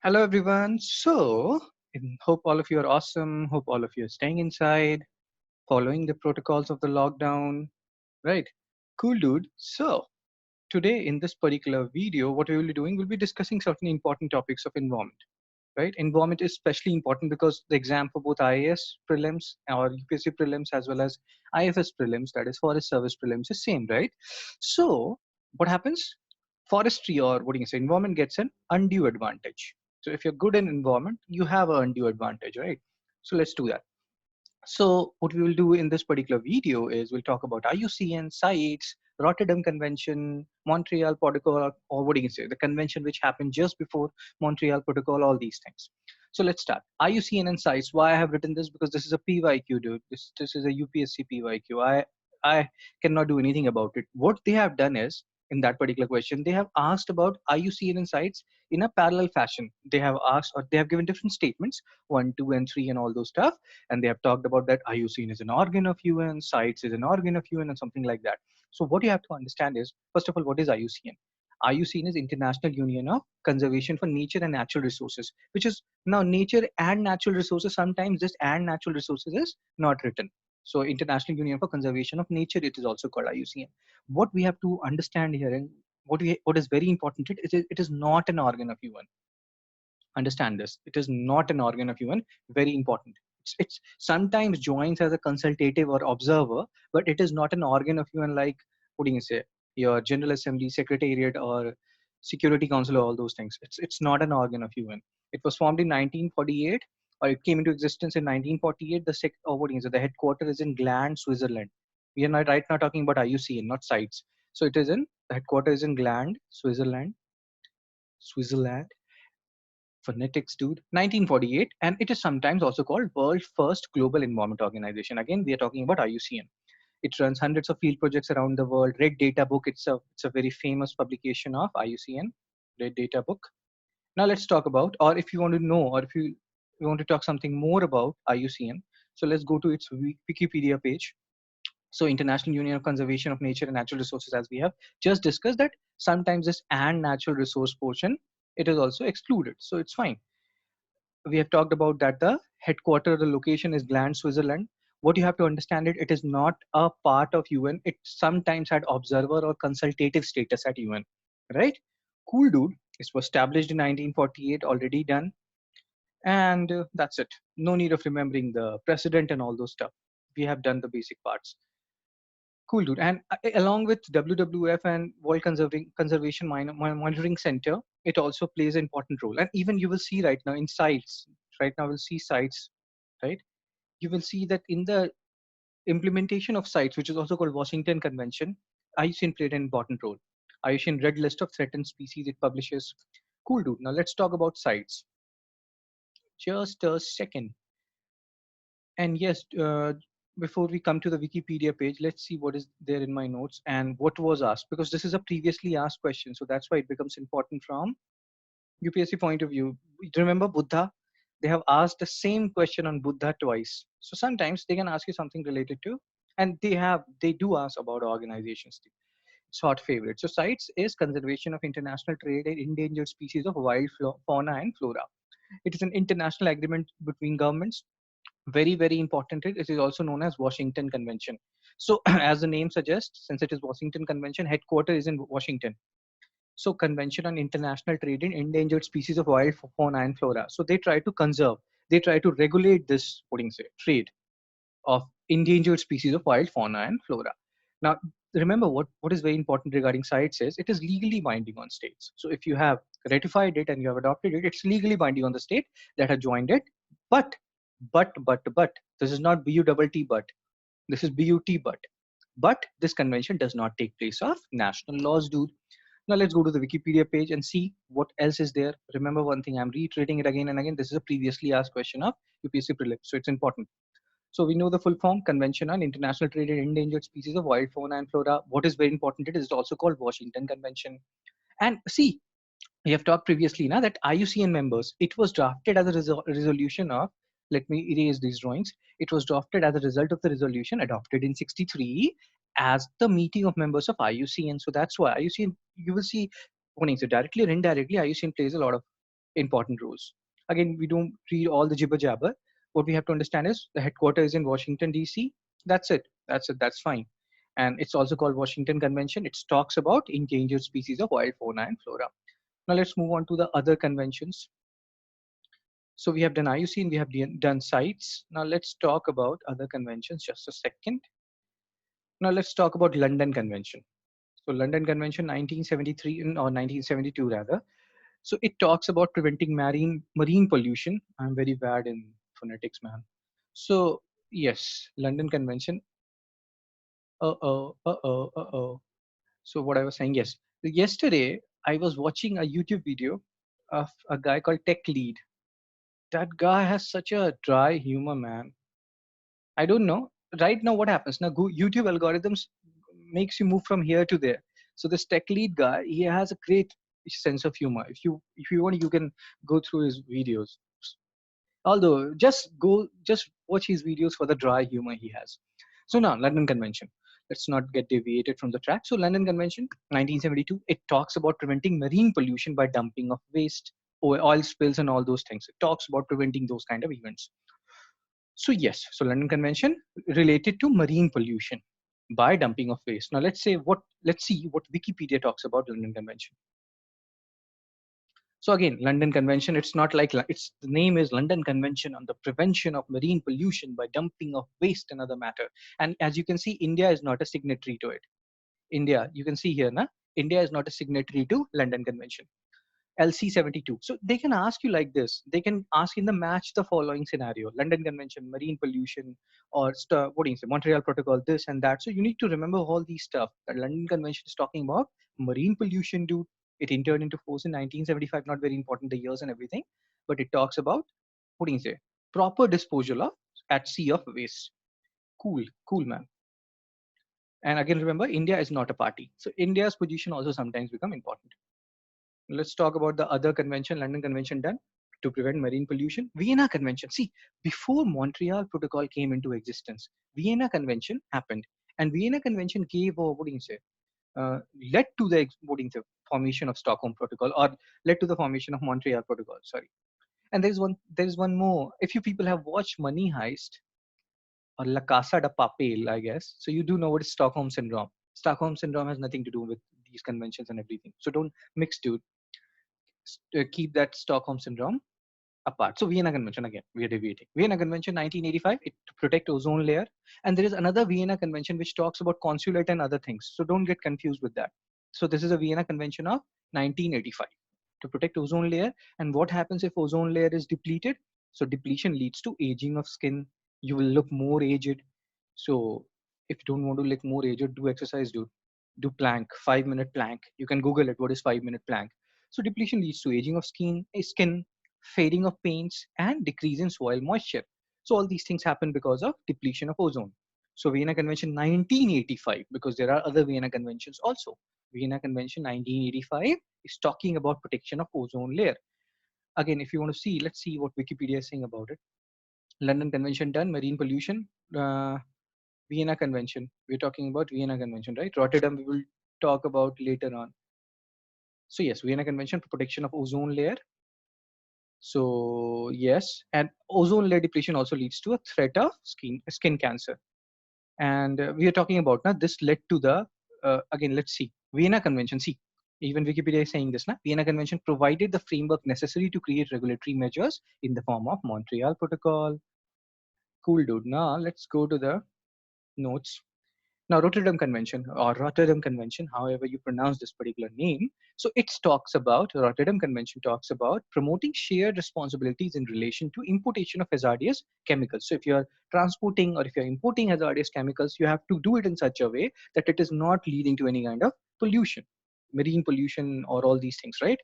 Hello, everyone. Hope all of you are awesome. Hope all of you are staying inside, following the protocols of the lockdown. Right? Cool, dude. Today in this particular video, what we will be doing, we'll be discussing certain important topics of environment. Right? Environment is especially important because the exam for both IAS prelims or UPSC prelims as well as IFS prelims, that is Forest Service prelims, is same, right? So, what happens? Forestry, or what do you say, environment gets an undue advantage. So if you're good in environment, you have an undue advantage, right? So let's do that. So what we will do in this particular video is we'll talk about IUCN, CITES, Rotterdam Convention, Montreal Protocol, or what do you say, the convention which happened just before Montreal Protocol, all these things. So let's start. IUCN and CITES. Why I have written this? Because this is a PYQ, dude. This is a UPSC PYQ. I cannot do anything about it. What they have done is, in that particular question, they have asked about IUCN and CITES in a parallel fashion. They have asked, or they have given different statements, 1, 2, and 3, and all those stuff, and they have talked about that IUCN is an organ of UN, CITES is an organ of UN, and something like that. So what you have to understand is, first of all, what is IUCN? IUCN is International Union of Conservation for Nature and Natural Resources, which is now nature and natural resources. Sometimes this and natural resources is not written. So International Union for Conservation of Nature, it is also called IUCN. What we have to understand here, and what is very important, it is not an organ of UN. Understand this, it is not an organ of UN. Very important. It's sometimes joins as a consultative or observer, but it is not an organ of UN, like what do you say, your General Assembly, Secretariat, or Security Council, or all those things. It's not an organ of UN. It was formed in 1948, or it came into existence in 1948. What do you say, the headquarters is in Gland, Switzerland. We are not right now talking about IUCN, not CITES. So it is in, the headquarters is in Gland, Switzerland. Phonetics, dude. 1948, and it is sometimes also called World First Global Environment Organization. Again, we are talking about IUCN. It runs hundreds of field projects around the world. Red Data Book, it's a very famous publication of IUCN, Red Data Book. Now let's talk about, or if you want to know, or if you want to talk something more about IUCN, so let's go to its Wikipedia page. So International Union of Conservation of Nature and Natural Resources, as we have just discussed, that sometimes this and natural resource portion, it is also excluded, so it's fine. We have talked about that the headquarter, the location is Gland, Switzerland. What you have to understand, it is not a part of UN. It sometimes had observer or consultative status at UN, right? Cool, dude. It was established in 1948, already done, and that's it. No need of remembering the president and all those stuff. We have done the basic parts. Cool, dude. And along with WWF and World Conservation Monitoring Center, it also plays an important role. And even you will see right now in sites, right now we'll see sites, right? You will see that in the implementation of sites, which is also called Washington Convention, IUCN played an important role. IUCN Red List of Threatened Species it publishes. Cool, dude. Now let's talk about sites. Just a second. And yes, before we come to the Wikipedia page, let's see what is there in my notes and what was asked, because this is a previously asked question. So that's why it becomes important from UPSC point of view. Remember Buddha? They have asked the same question on Buddha twice. So sometimes they can ask you something related to, and they do ask about organizations too. It's hot favorite. So CITES is Conservation of International Trade in Endangered Species of Wild Fauna and Flora. It is an international agreement between governments, very very important. It is also known as Washington Convention. So as the name suggests, since it is Washington Convention, headquarters is in Washington. So Convention on International Trade in Endangered Species of Wild Fauna and Flora. So they try to conserve, they try to regulate this, what do you say, trade of endangered species of wild fauna and flora. Now remember, what is very important regarding CITES is it is legally binding on states. So if you have ratified it and you have adopted it, it's legally binding on the state that have joined it. But this is not BUTT, but this is BUT, but this convention does not take place of national laws, dude. Now let's go to the Wikipedia page and see what else is there. Remember one thing, I'm reiterating it again and again. This is a previously asked question of UPSC prelims, so it's important. So we know the full form, Convention on International Trade in Endangered Species of Wild Fauna and Flora. What is very important, it is also called Washington Convention. And see, we have talked previously now that IUCN members, it was drafted as a resolution of, let me erase these drawings. It was drafted as a result of the resolution adopted in 63 as the meeting of members of IUCN. So that's why IUCN, you will see, so directly or indirectly, IUCN plays a lot of important rules. Again, we don't read all the jibber jabber. What we have to understand is the headquarters is in Washington, D.C. That's it. That's it. That's fine. And it's also called Washington Convention. It talks about endangered species of wild fauna and flora. Now let's move on to the other conventions. So we have done IUCN, we have done CITES. Now let's talk about other conventions. Just a second. Now let's talk about London Convention. So London Convention 1973 or 1972 rather. So it talks about preventing marine pollution. I'm very bad in phonetics, man. So yes, London Convention. Uh-oh. So what I was saying, yes. Yesterday I was watching a YouTube video of a guy called Tech Lead. That guy has such a dry humor, man. I don't know. Right now, what happens now? YouTube algorithms makes you move from here to there. So this tech lead guy, he has a great sense of humor. If you want, you can go through his videos. Although, just watch his videos for the dry humor he has. So now, London Convention. Let's not get deviated from the track. So London Convention, 1972, it talks about preventing marine pollution by dumping of waste, oil spills, and all those things. It talks about preventing those kind of events. So yes, so London Convention related to marine pollution by dumping of waste. Now let's see what Wikipedia talks about London Convention. So again, London Convention, it's not like it's the name is London Convention on the prevention of marine pollution by dumping of waste and other matter. And as you can see, India is not a signatory to it. India, you can see here, na? India is not a signatory to London Convention. LC 72. So they can ask you like this. They can ask in the match the following scenario: London Convention, marine pollution, or what do you say, Montreal Protocol, this and that. So you need to remember all these stuff. The London Convention is talking about marine pollution, dude. It entered into force in 1975. Not very important the years and everything, but it talks about what do you say, proper disposal of at sea of waste. Cool, man. And again, remember, India is not a party, so India's position also sometimes become important. Let's talk about the other convention, London Convention done to prevent marine pollution. Vienna Convention. See, before Montreal Protocol came into existence, Vienna Convention happened, and Vienna Convention gave, what do you say, led to the what do you say, formation of Stockholm Protocol, or led to the formation of Montreal Protocol. Sorry. And there is one more. If you people have watched Money Heist or La Casa de Papel, I guess, so you do know what is Stockholm Syndrome. Stockholm Syndrome has nothing to do with these conventions and everything. So don't mix, dude. Keep that Stockholm syndrome apart. So Vienna Convention, again, we are deviating. Vienna Convention 1985, it to protect ozone layer. And there is another Vienna Convention which talks about consulate and other things. So don't get confused with that. So this is a Vienna Convention of 1985 to protect ozone layer. And what happens if ozone layer is depleted? So depletion leads to aging of skin. You will look more aged. So if you don't want to look more aged, do exercise, dude. Do plank, 5-minute plank. You can Google it. What is 5-minute plank? So depletion leads to aging of skin, fading of paints, and decrease in soil moisture. So all these things happen because of depletion of ozone. So Vienna Convention 1985, because there are other Vienna Conventions also. Vienna Convention 1985 is talking about protection of ozone layer. Again, if you want to see, let's see what Wikipedia is saying about it. London Convention done, marine pollution. Vienna Convention. We're talking about Vienna Convention, right? Rotterdam we will talk about later on. So yes, Vienna Convention for protection of ozone layer. So yes, and ozone layer depletion also leads to a threat of skin cancer. And we are talking about now this led to the again, let's see, Vienna Convention. See, even Wikipedia is saying this now. Vienna Convention provided the framework necessary to create regulatory measures in the form of Montreal Protocol. Cool, dude. Now let's go to the notes. Now, Rotterdam Convention, however you pronounce this particular name, so Rotterdam Convention talks about promoting shared responsibilities in relation to importation of hazardous chemicals. So if you're transporting or if you're importing hazardous chemicals, you have to do it in such a way that it is not leading to any kind of pollution, marine pollution or all these things, right?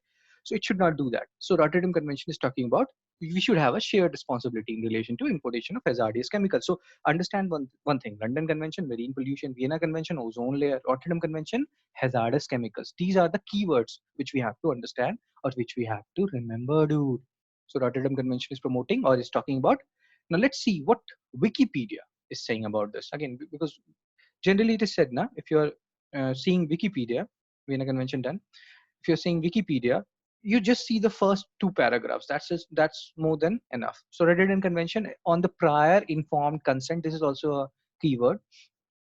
So it should not do that. So Rotterdam Convention is talking about we should have a shared responsibility in relation to importation of hazardous chemicals. So understand one thing: London Convention, marine pollution; Vienna Convention, ozone layer; Rotterdam Convention, hazardous chemicals. These are the keywords which we have to understand or which we have to remember, dude. So Rotterdam Convention is promoting or is talking about. Now let's see what Wikipedia is saying about this. Again, because generally it is said, na, if you're seeing Wikipedia, Vienna Convention done. If you're seeing Wikipedia, you just see the first two paragraphs. That's more than enough. So Rotterdam Convention on the prior informed consent. This is also a keyword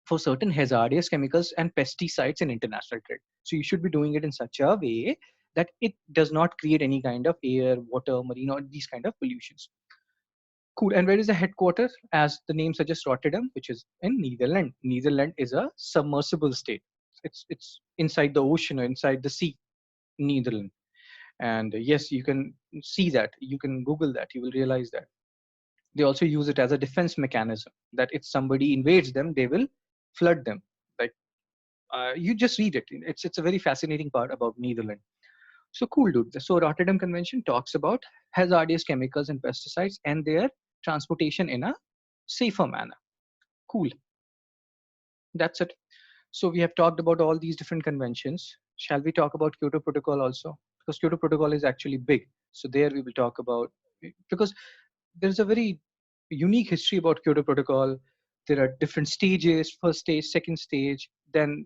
for certain hazardous chemicals and pesticides in international trade. So you should be doing it in such a way that it does not create any kind of air, water, marine, or these kind of pollutions. Cool. And where is the headquarters? As the name suggests, Rotterdam, which is in Netherlands. Netherlands is a submersible state. It's inside the ocean or inside the sea. Netherlands. And yes, you can see that. You can Google that. You will realize that. They also use it as a defense mechanism. That if somebody invades them, they will flood them. Like you just read it. It's a very fascinating part about Netherlands. So cool, dude. So Rotterdam Convention talks about hazardous chemicals and pesticides and their transportation in a safer manner. Cool. That's it. So we have talked about all these different conventions. Shall we talk about Kyoto Protocol also? Because Kyoto Protocol is actually big. So there we will talk about, because there's a very unique history about Kyoto Protocol. There are different stages: first stage, second stage, then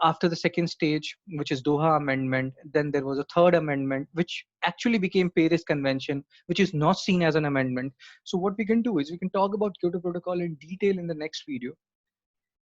after the second stage, which is Doha Amendment, then there was a third amendment, which actually became Paris Convention, which is not seen as an amendment. So what we can do is we can talk about Kyoto Protocol in detail in the next video,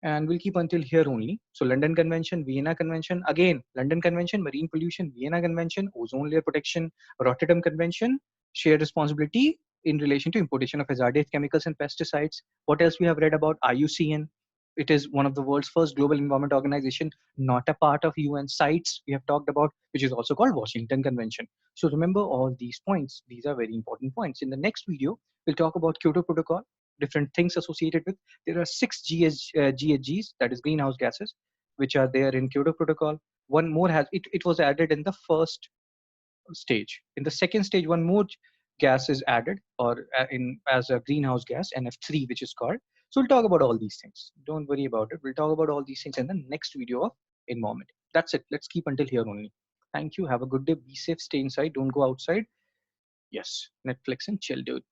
and we'll keep until here only. So London Convention, Vienna Convention, again, London Convention, marine pollution, Vienna Convention, ozone layer protection, Rotterdam Convention, shared responsibility in relation to importation of hazardous chemicals and pesticides. What else we have read about? IUCN. It is one of the world's first global environment organization, not a part of UN. CITES we have talked about, which is also called Washington Convention. So remember all these points. These are very important points. In the next video, we'll talk about Kyoto Protocol, different things associated with. There are six GHGs, that is greenhouse gases, which are there in Kyoto Protocol. One more it was added in the first stage. In the second stage, one more gas is added, or in as a greenhouse gas, NF3, which is called. So we'll talk about all these things. Don't worry about it. We'll talk about all these things in the next video of environment. That's it. Let's keep until here only. Thank you. Have a good day. Be safe. Stay inside. Don't go outside. Yes. Netflix and chill, dude.